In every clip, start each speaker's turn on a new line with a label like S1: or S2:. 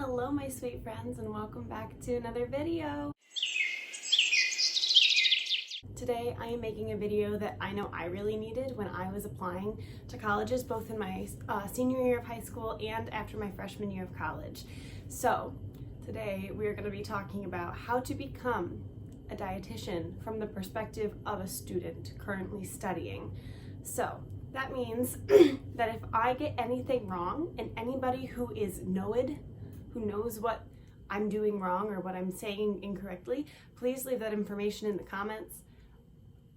S1: Hello my sweet friends, and welcome back to another video. Today I am making a video that I know I really needed when I was applying to colleges, both in my senior year of high school and after my freshman year of college. So today we are going to be talking about how to become a dietitian from the perspective of a student currently studying. So that means that if I get anything wrong, and anybody who is knowed, who knows what I'm doing wrong or what I'm saying incorrectly, please leave that information in the comments.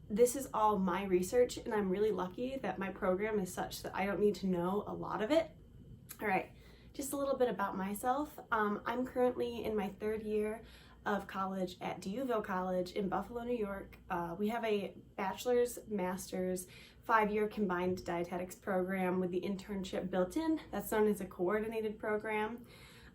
S1: This is all my research, and I'm really lucky that my program is such that I don't need to know a lot of it. All right, just a little bit about myself. I'm currently in my third year of college at DUville College in Buffalo, New York. We have a bachelor's, master's, 5-year combined dietetics program with the internship built in. That's known as a coordinated program.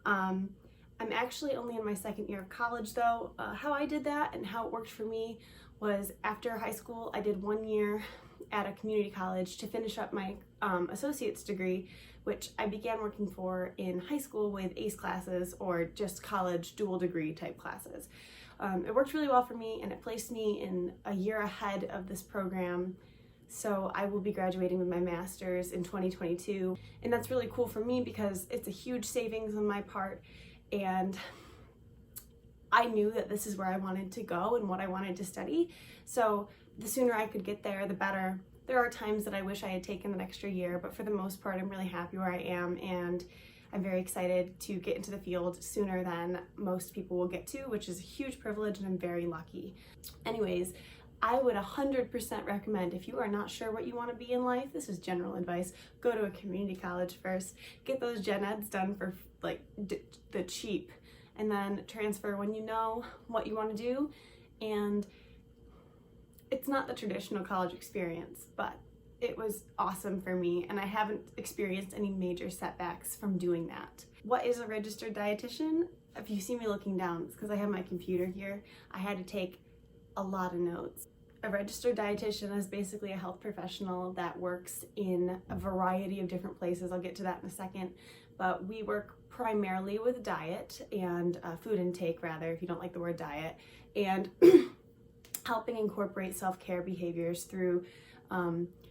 S1: I'm actually only in my second year of college though. How I did that and how it worked for me was after high school, I did 1 year at a community college to finish up my associate's degree, which I began working for in high school with ACE classes or just college dual degree type classes. It worked really well for me, and it placed me in a year ahead of this program. So I will be graduating with my master's in 2022, and that's really cool for me because it's a huge savings on my part, and I knew that this is where I wanted to go and what I wanted to study. So the sooner I could get there, the better. There are times that I wish I had taken an extra year, but for the most part, I'm really happy where I am, and I'm very excited to get into the field sooner than most people will get to, which is a huge privilege, and I'm very lucky. Anyways, I would 100% recommend, if you are not sure what you want to be in life, this is general advice, go to a community college first, get those gen eds done for like the cheap, and then transfer when you know what you want to do. And it's not the traditional college experience, but it was awesome for me, and I haven't experienced any major setbacks from doing that. What is a registered dietitian? If you see me looking down, it's because I have my computer here. I had to take a lot of notes. A registered dietitian is basically a health professional that works in a variety of different places. I'll get to that in a second, but we work primarily with diet and food intake, rather, if you don't like the word diet, and helping incorporate self-care behaviors through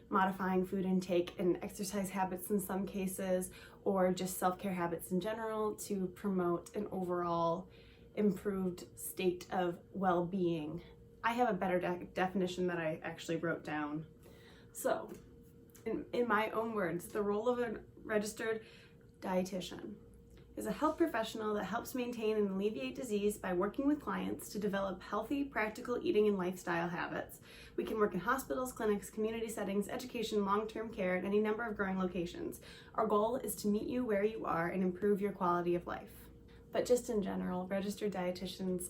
S1: modifying food intake and exercise habits in some cases, or just self-care habits in general to promote an overall improved state of well-being. I have a better definition that I actually wrote down. So, in my own words, the role of a registered dietitian is a health professional that helps maintain and alleviate disease by working with clients to develop healthy, practical eating and lifestyle habits. We can work in hospitals, clinics, community settings, education, long-term care, and any number of growing locations. Our goal is to meet you where you are and improve your quality of life. But just in general, registered dietitians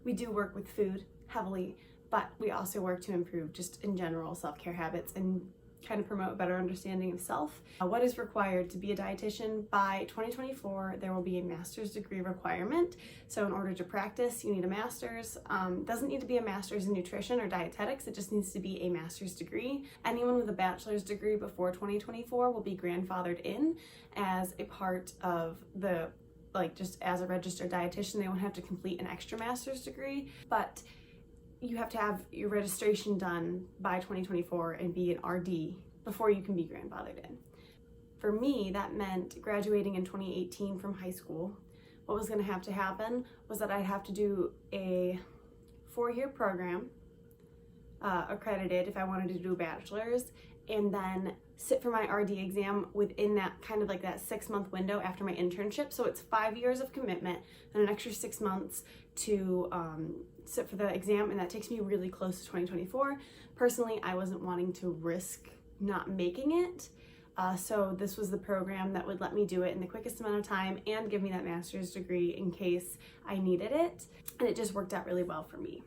S1: we do work with food heavily, but we also work to improve just in general self-care habits and kind of promote a better understanding of self. What is required to be a dietitian? By 2024, there will be a master's degree requirement. So in order to practice, you need a master's. Doesn't need to be a master's in nutrition or dietetics, it just needs to be a master's degree. Anyone with a bachelor's degree before 2024 will be grandfathered in as a part of the, just as a registered dietitian. They won't have to complete an extra master's degree, but you have to have your registration done by 2024 and be an RD before you can be grandfathered in. For me, that meant graduating in 2018 from high school. What was going to have to happen was that I'd have to do a 4-year program, accredited if I wanted to do a bachelor's, and then sit for my RD exam within that kind of like that 6-month window after my internship. So it's 5 years of commitment and an extra 6 months to sit for the exam, and that takes me really close to 2024. Personally, I wasn't wanting to risk not making it, so this was the program that would let me do it in the quickest amount of time and give me that master's degree in case I needed it, and it just worked out really well for me.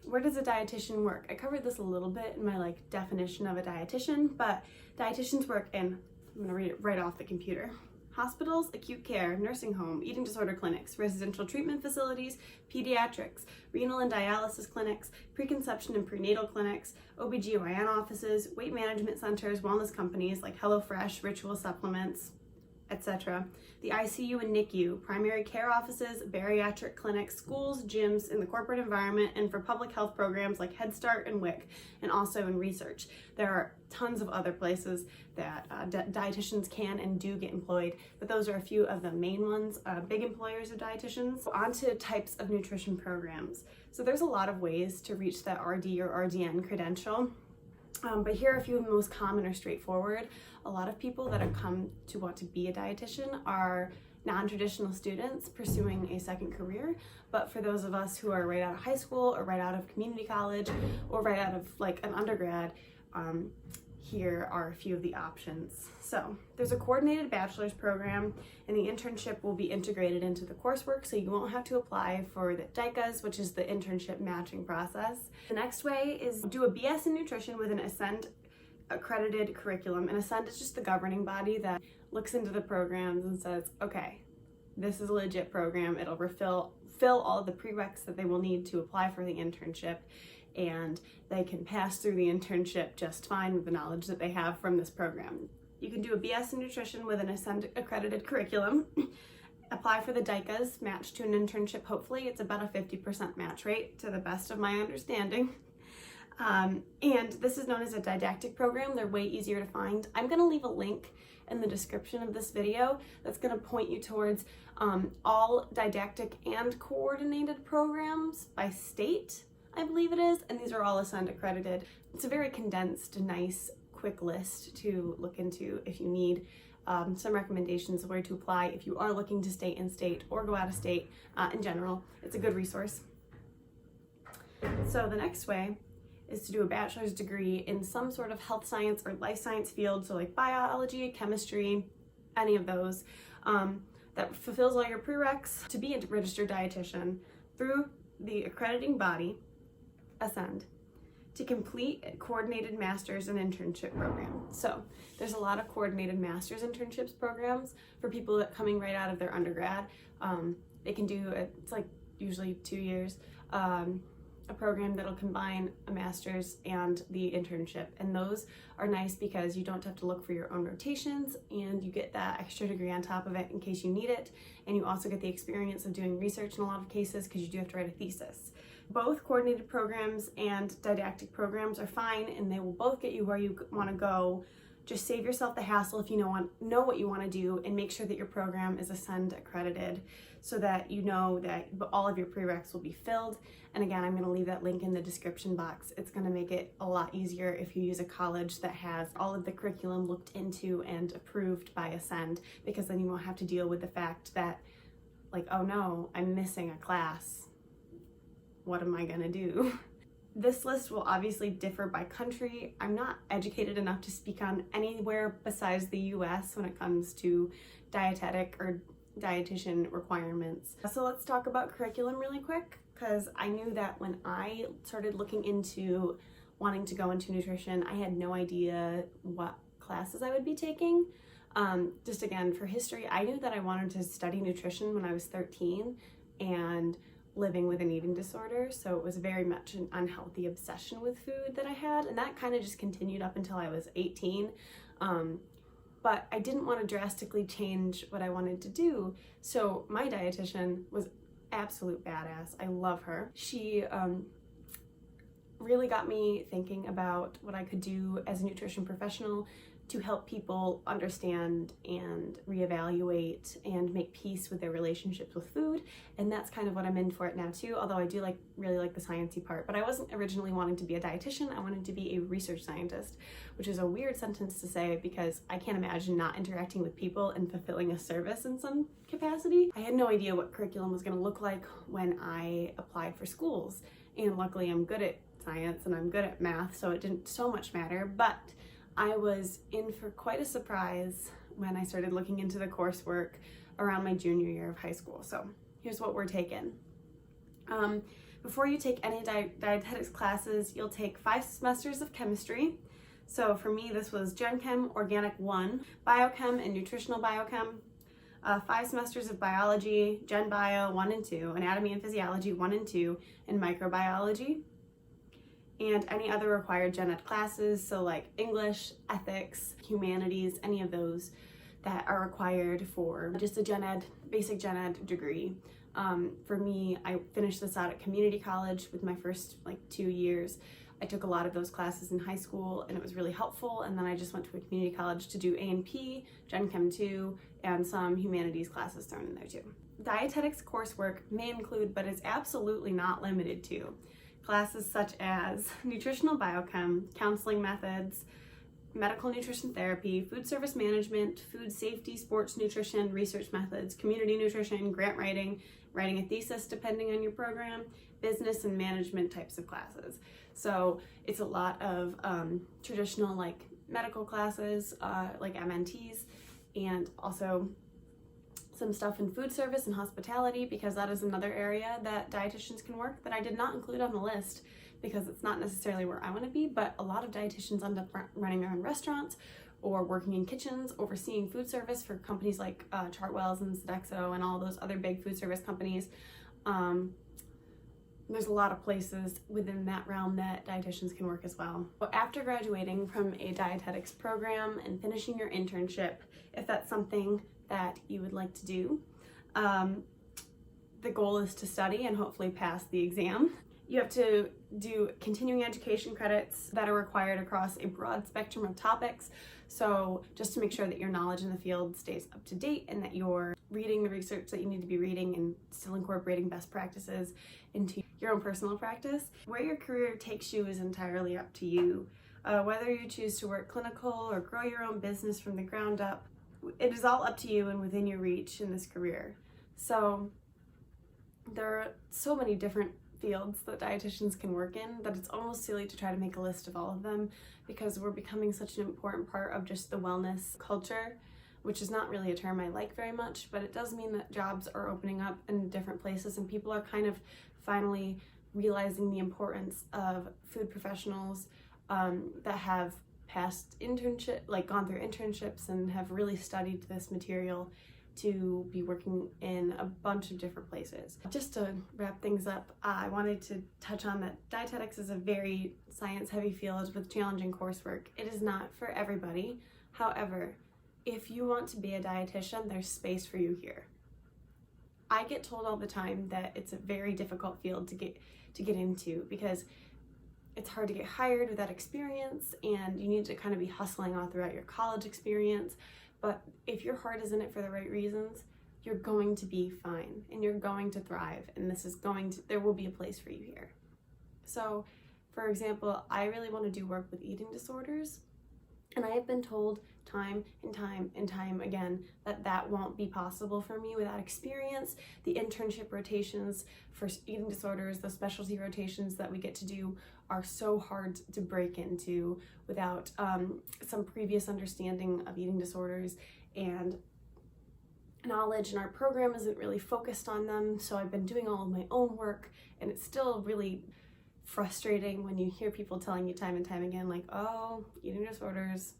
S1: Where does a dietitian work? I covered this a little bit in my definition of a dietitian, but dietitians work in, I'm gonna read it right off the computer: hospitals, acute care, nursing home, eating disorder clinics, residential treatment facilities, pediatrics, renal and dialysis clinics, preconception and prenatal clinics, OBGYN offices, weight management centers, wellness companies like HelloFresh, Ritual Supplements, etc. The ICU and NICU, primary care offices, bariatric clinics, schools, gyms, in the corporate environment, and for public health programs like Head Start and WIC, and also in research. There are tons of other places that dietitians can and do get employed, but those are a few of the main ones, big employers of dietitians. On to types of nutrition programs. So there's a lot of ways to reach that RD or RDN credential. But here are a few of the most common or straightforward. A lot of people that have come to want to be a dietitian are non-traditional students pursuing a second career, but for those of us who are right out of high school or right out of community college or right out of like an undergrad, here are a few of the options. So there's a coordinated bachelor's program, and the internship will be integrated into the coursework, so you won't have to apply for the DICAs, which is the internship matching process. The next way is do a BS in nutrition with an Ascend accredited curriculum, and Ascend is just the governing body that looks into the programs and says, okay, this is a legit program. It'll fill all the prereqs that they will need to apply for the internship, and they can pass through the internship just fine with the knowledge that they have from this program. You can do a BS in nutrition with an Ascend accredited curriculum, apply for the DICAs, match to an internship. Hopefully it's about a 50% match rate to the best of my understanding. And this is known as a didactic program. They're way easier to find. I'm gonna leave a link in the description of this video that's gonna point you towards all didactic and coordinated programs by state, I believe it is, and these are all Ascend accredited. It's a very condensed, nice, quick list to look into if you need some recommendations of where to apply if you are looking to stay in state or go out of state. In general, it's a good resource. So the next way is to do a bachelor's degree in some sort of health science or life science field, so like biology, chemistry, any of those, that fulfills all your prereqs to be a registered dietitian through the accrediting body, Ascend, to complete a coordinated master's and internship program. So there's a lot of coordinated master's internships programs for people that coming right out of their undergrad. They can do, it's like usually 2 years, a program that'll combine a master's and the internship, and those are nice because you don't have to look for your own rotations, and you get that extra degree on top of it in case you need it, and you also get the experience of doing research in a lot of cases because you do have to write a thesis. Both coordinated programs and didactic programs are fine, and they will both get you where you want to go. Just save yourself the hassle if you know what you want to do, and make sure that your program is Ascend accredited so that you know that all of your prereqs will be filled. And again, I'm going to leave that link in the description box. It's going to make it a lot easier if you use a college that has all of the curriculum looked into and approved by Ascend, because then you won't have to deal with the fact that, like, oh no, I'm missing a class. What am I going to do? This list will obviously differ by country. I'm not educated enough to speak on anywhere besides the US when it comes to dietetic or dietitian requirements. So let's talk about curriculum really quick, because I knew that when I started looking into wanting to go into nutrition, I had no idea what classes I would be taking. Just again, for history, I knew that I wanted to study nutrition when I was 13 and living with an eating disorder, so it was very much an unhealthy obsession with food that I had, and that kind of just continued up until I was 18. But I didn't want to drastically change what I wanted to do, so my dietitian was absolute badass. I love her. She really got me thinking about what I could do as a nutrition professional to help people understand and reevaluate and make peace with their relationships with food, and that's kind of what I'm in for it now too, although I do really like the sciencey part. But I wasn't originally wanting to be a dietitian, I wanted to be a research scientist, which is a weird sentence to say because I can't imagine not interacting with people and fulfilling a service in some capacity. I had no idea what curriculum was going to look like when I applied for schools, and luckily I'm good at science and I'm good at math, so it didn't so much matter, but I was in for quite a surprise when I started looking into the coursework around my junior year of high school. So here's what we're taking. Before you take any dietetics classes, you'll take 5 semesters of chemistry. So for me, this was Gen Chem, Organic 1, Biochem and Nutritional Biochem, 5 semesters of biology, Gen Bio 1 and 2, Anatomy and Physiology 1 and 2, and Microbiology, and any other required gen ed classes, so like English, ethics, humanities, any of those that are required for just a basic gen ed degree. For me, I finished this out at community college with my first 2 years. I took a lot of those classes in high school and it was really helpful, and then I just went to a community college to do A&P, Gen Chem 2, and some humanities classes thrown in there too. Dietetics coursework may include, but is absolutely not limited to, classes such as nutritional biochem, counseling methods, medical nutrition therapy, food service management, food safety, sports nutrition, research methods, community nutrition, grant writing, writing a thesis depending on your program, business and management types of classes. So it's a lot of traditional medical classes like MNTs, and also some stuff in food service and hospitality, because that is another area that dietitians can work that I did not include on the list because it's not necessarily where I want to be, but a lot of dietitians end up running their own restaurants or working in kitchens, overseeing food service for companies like Chartwell's and Sodexo and all those other big food service companies. There's a lot of places within that realm that dietitians can work as well. But after graduating from a dietetics program and finishing your internship, if that's something that you would like to do, the goal is to study and hopefully pass the exam. You have to do continuing education credits that are required across a broad spectrum of topics. So just to make sure that your knowledge in the field stays up to date and that you're reading the research that you need to be reading and still incorporating best practices into your own personal practice. Where your career takes you is entirely up to you. Whether you choose to work clinical or grow your own business from the ground up, it is all up to you and within your reach in this career. So there are so many different fields that dietitians can work in that it's almost silly to try to make a list of all of them, because we're becoming such an important part of just the wellness culture, which is not really a term I like very much, but it does mean that jobs are opening up in different places and people are kind of finally realizing the importance of food professionals that have passed gone through internships and have really studied this material to be working in a bunch of different places. Just to wrap things up, I wanted to touch on that dietetics is a very science-heavy field with challenging coursework. It is not for everybody. However, if you want to be a dietitian, there's space for you here. I get told all the time that it's a very difficult field to get into because it's hard to get hired without experience, and you need to kind of be hustling all throughout your college experience. But if your heart is in it for the right reasons, you're going to be fine and you're going to thrive, and there will be a place for you here. So, for example, I really want to do work with eating disorders, and I have been told time and time again that won't be possible for me without experience. The internship rotations for eating disorders, the specialty rotations that we get to do, are so hard to break into without some previous understanding of eating disorders and knowledge, and our program isn't really focused on them. So I've been doing all of my own work, and it's still really frustrating when you hear people telling you time and time again, like, oh, eating disorders,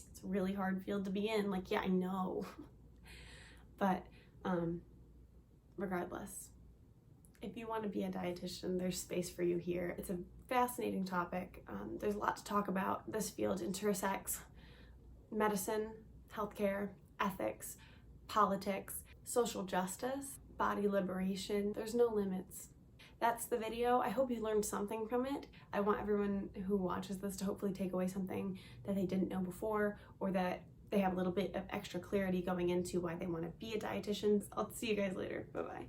S1: it's a really hard field to be in. Like, yeah, I know. But regardless, if you want to be a dietitian, there's space for you here. It's a fascinating topic. There's a lot to talk about. This field intersects medicine, healthcare, ethics, politics, social justice, body liberation. There's no limits. That's the video. I hope you learned something from it. I want everyone who watches this to hopefully take away something that they didn't know before, or that they have a little bit of extra clarity going into why they want to be a dietitian. I'll see you guys later. Bye-bye.